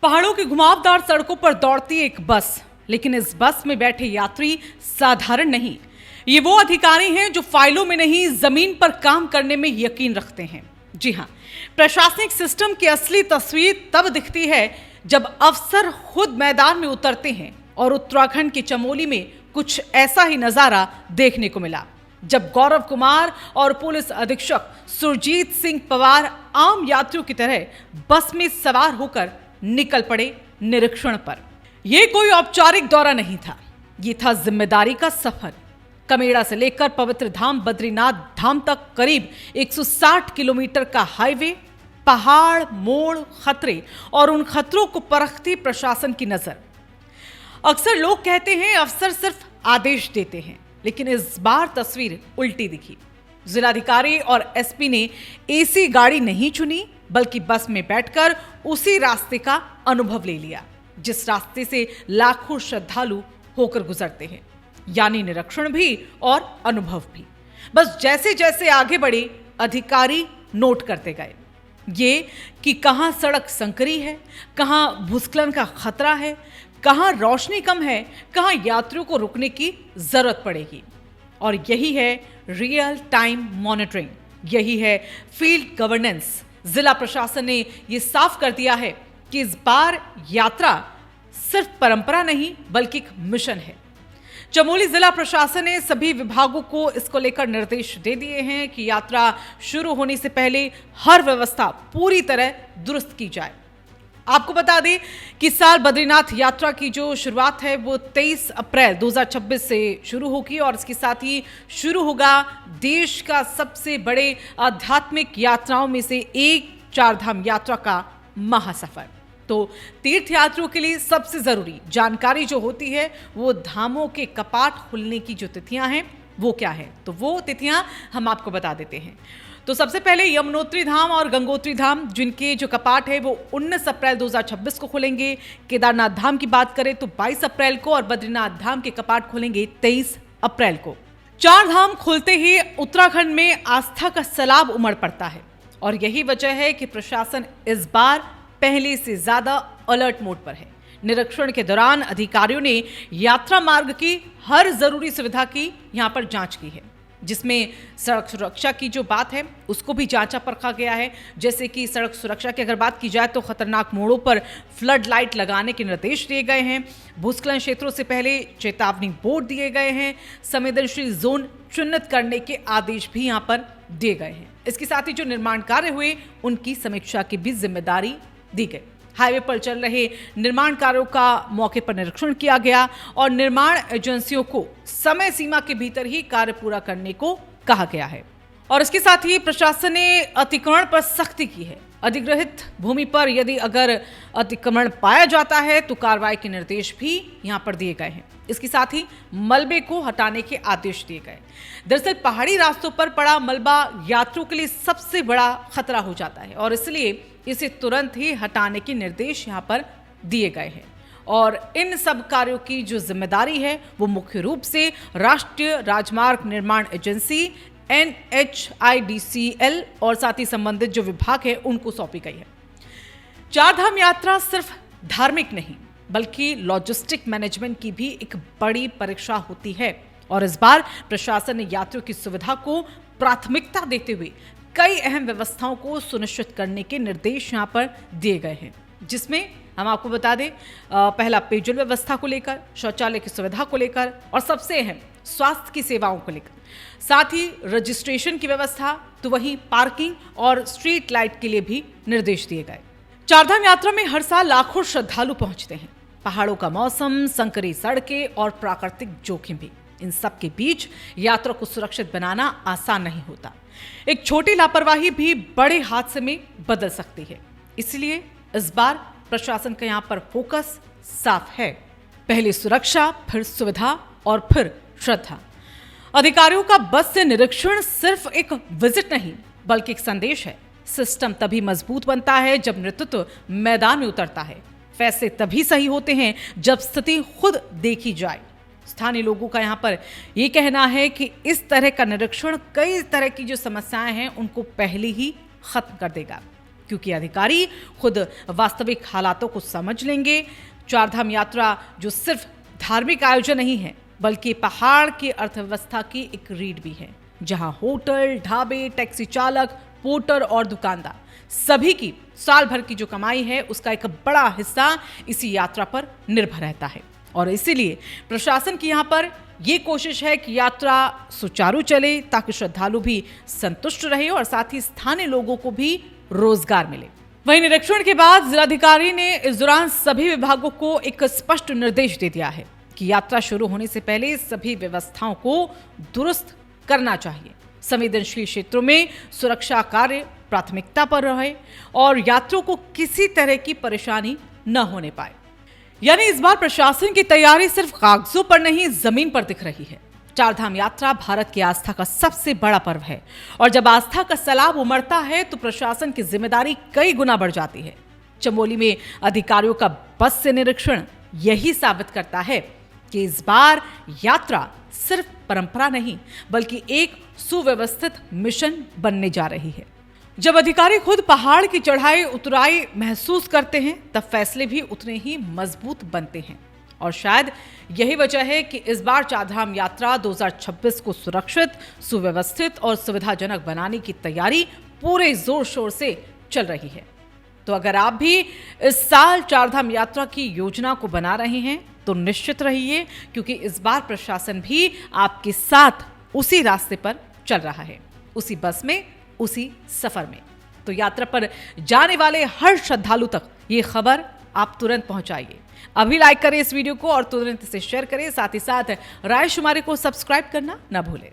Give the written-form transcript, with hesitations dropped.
पहाड़ों की घुमावदार सड़कों पर दौड़ती एक बस, लेकिन इस बस में बैठे यात्री साधारण नहीं। ये वो अधिकारी हैं जो फाइलों में नहीं, जमीन पर काम करने में यकीन रखते हैं। जी हां, प्रशासनिक सिस्टम की असली तस्वीर तब दिखती है जब अफसर खुद मैदान में उतरते हैं। और उत्तराखंड के चमोली में कुछ ऐसा ही नजारा देखने को मिला, जब गौरव कुमार और पुलिस अधीक्षक सुरजीत सिंह पवार आम यात्रियों की तरह बस में सवार होकर निकल पड़े निरीक्षण पर। यह कोई औपचारिक दौरा नहीं था, यह था जिम्मेदारी का सफर। कमेड़ा से लेकर पवित्र धाम बद्रीनाथ धाम तक करीब 160 किलोमीटर का हाईवे, पहाड़, मोड़, खतरे और उन खतरों को परखती प्रशासन की नजर। अक्सर लोग कहते हैं अफसर सिर्फ आदेश देते हैं, लेकिन इस बार तस्वीर उल्टी दिखी। जिलाधिकारी और एसपी ने एसी गाड़ी नहीं चुनी, बल्कि बस में बैठकर उसी रास्ते का अनुभव ले लिया जिस रास्ते से लाखों श्रद्धालु होकर गुजरते हैं, यानी निरीक्षण भी और अनुभव भी। बस जैसे जैसे आगे बढ़े, अधिकारी नोट करते गए ये कि कहां सड़क संकरी है, कहां भूस्खलन का खतरा है, कहां रोशनी कम है, कहां यात्रियों को रुकने की जरूरत पड़ेगी। और यही है रियल टाइम मॉनिटरिंग, यही है फील्ड गवर्नेंस। जिला प्रशासन ने यह साफ कर दिया है कि इस बार यात्रा सिर्फ परंपरा नहीं, बल्कि एक मिशन है। चमोली जिला प्रशासन ने सभी विभागों को इसको लेकर निर्देश दे दिए हैं कि यात्रा शुरू होने से पहले हर व्यवस्था पूरी तरह दुरुस्त की जाए। आपको बता दें कि साल बद्रीनाथ यात्रा की जो शुरुआत है वो 23 अप्रैल 2026 से शुरू होगी और इसके साथ ही शुरू होगा देश का सबसे बड़े आध्यात्मिक यात्राओं में से एक चारधाम यात्रा का महासफर। तो तीर्थयात्रियों के लिए सबसे जरूरी जानकारी जो होती है वो धामों के कपाट खुलने की जो तिथियां हैं वो क्या है, तो वो तिथियां हम आपको बता देते हैं। तो सबसे पहले यमुनोत्री धाम और गंगोत्री धाम, जिनके जो कपाट है वो 19 अप्रैल 2026 को खुलेंगे। केदारनाथ धाम की बात करें तो 22 अप्रैल को और बद्रीनाथ धाम के कपाट खुलेंगे 23 अप्रैल को। चार धाम खुलते ही उत्तराखंड में आस्था का सैलाब उमड़ पड़ता है और यही वजह है कि प्रशासन इस बार पहले से ज्यादा अलर्ट मोड पर है। निरीक्षण के दौरान अधिकारियों ने यात्रा मार्ग की हर जरूरी सुविधा की यहां पर जांच की है, जिसमें सड़क सुरक्षा की जो बात है उसको भी जांचा परखा गया है। जैसे कि सड़क सुरक्षा की अगर बात की जाए तो खतरनाक मोड़ों पर फ्लड लाइट लगाने के निर्देश दिए गए हैं। भूस्खलन क्षेत्रों से पहले चेतावनी बोर्ड दिए गए हैं। संवेदनशील जोन चिन्हित करने के आदेश भी यहां पर दिए गए हैं। इसके साथ ही जो निर्माण कार्य हुए उनकी समीक्षा की भी जिम्मेदारी दी गई। हाईवे पर चल रहे निर्माण कार्यों का मौके पर निरीक्षण किया गया और निर्माण एजेंसियों को समय सीमा के भीतर ही कार्य पूरा करने को कहा गया है। और इसके साथ ही प्रशासन ने अतिक्रमण पर सख्ती की है। अधिग्रहित भूमि पर यदि अगर अतिक्रमण पाया जाता है तो कार्रवाई के निर्देश भी यहां पर दिए गए हैं। इसके साथ ही मलबे को हटाने के आदेश दिए गए। दरअसल पहाड़ी रास्तों पर पड़ा मलबा यात्रियों के लिए सबसे बड़ा खतरा हो जाता है और इसलिए इसे तुरंत ही हटाने के निर्देश यहां पर दिए गए हैं। और इन सब कार्यों की जो जिम्मेदारी है वो मुख्य रूप से राष्ट्रीय राजमार्ग निर्माण एजेंसी NHIDCL और साथ ही संबंधित जो विभाग है उनको सौंपी गई है। चारधाम यात्रा सिर्फ धार्मिक नहीं बल्कि लॉजिस्टिक मैनेजमेंट की भी एक बड़ी परीक्षा होती है और इस बार प्रशासन ने यात्रियों की सुविधा को प्राथमिकता देते हुए कई अहम व्यवस्थाओं को सुनिश्चित करने के निर्देश यहां पर दिए गए हैं, जिसमें हम आपको बता दें पहला पेयजल व्यवस्था को लेकर, शौचालय की सुविधा को लेकर और सबसे अहम स्वास्थ्य की सेवाओं को लेकर, साथ ही रजिस्ट्रेशन की व्यवस्था, तो वहीं पार्किंग और स्ट्रीट लाइट के लिए भी निर्देश दिए गए। चारधाम यात्रा में हर साल लाखों श्रद्धालु पहुंचते हैं। पहाड़ों का मौसम, संकरी सड़कें और प्राकृतिक जोखिम भी, इन सब के बीच यात्रा को सुरक्षित बनाना आसान नहीं होता। एक छोटी लापरवाही भी बड़े हादसे में बदल सकती है। इसलिए इस बार प्रशासन का यहां पर फोकस साफ है, पहले सुरक्षा, फिर सुविधा और फिर श्रद्धा। अधिकारियों का बस से निरीक्षण सिर्फ एक विजिट नहीं बल्कि एक संदेश है। सिस्टम तभी मजबूत बनता है जब नेतृत्व मैदान में उतरता है। फैसले तभी सही होते हैं जब स्थिति खुद देखी जाए। स्थानीय लोगों का यहाँ पर ये कहना है कि इस तरह का निरीक्षण कई तरह की जो समस्याएं हैं उनको पहले ही खत्म कर देगा। क्योंकि अधिकारी खुद वास्तविक हालातों को समझ लेंगे। चारधाम यात्रा जो सिर्फ धार्मिक आयोजन नहीं है बल्कि पहाड़ की अर्थव्यवस्था की एक रीढ़ भी है, जहां होटल, ढाबे, टैक्सी चालक, पोर्टर और दुकानदार सभी की साल भर की जो कमाई है उसका एक बड़ा हिस्सा इसी यात्रा पर निर्भर रहता है। और इसीलिए प्रशासन की यहां पर यह कोशिश है कि यात्रा सुचारू चले ताकि श्रद्धालु भी संतुष्ट रहे और साथ ही स्थानीय लोगों को भी रोजगार मिले। वहीं निरीक्षण के बाद जिलाधिकारी ने इस दौरान सभी विभागों को एक स्पष्ट निर्देश दे दिया है कि यात्रा शुरू होने से पहले सभी व्यवस्थाओं को दुरुस्त करना चाहिए। संवेदनशील क्षेत्रों में सुरक्षा कार्य प्राथमिकता पर रहे और यात्रियों को किसी तरह की परेशानी न होने पाए। यानी इस बार प्रशासन की तैयारी सिर्फ कागजों पर नहीं, जमीन पर दिख रही है। चारधाम यात्रा भारत की आस्था का सबसे बड़ा पर्व है और जब आस्था का सैलाब उमड़ता है तो प्रशासन की जिम्मेदारी कई गुना बढ़ जाती है। चमोली में अधिकारियों का बस से निरीक्षण यही साबित करता है कि इस बार यात्रा सिर्फ परंपरा नहीं बल्कि एक सुव्यवस्थित मिशन बनने जा रही है। जब अधिकारी खुद पहाड़ की चढ़ाई उतराई महसूस करते हैं तब फैसले भी उतने ही मजबूत बनते हैं। और शायद यही वजह है कि इस बार चारधाम यात्रा 2026 को सुरक्षित, सुव्यवस्थित और सुविधाजनक बनाने की तैयारी पूरे जोर शोर से चल रही है। तो अगर आप भी इस साल चारधाम यात्रा की योजना को बना रहे हैं तो निश्चित रहिए, क्योंकि इस बार प्रशासन भी आपके साथ उसी रास्ते पर चल रहा है, उसी बस में, उसी सफर में। तो यात्रा पर जाने वाले हर श्रद्धालु तक ये खबर आप तुरंत पहुंचाइए। अभी लाइक करें इस वीडियो को और तुरंत इसे शेयर करें। साथ ही साथ राय शुमारी को सब्सक्राइब करना ना भूलें।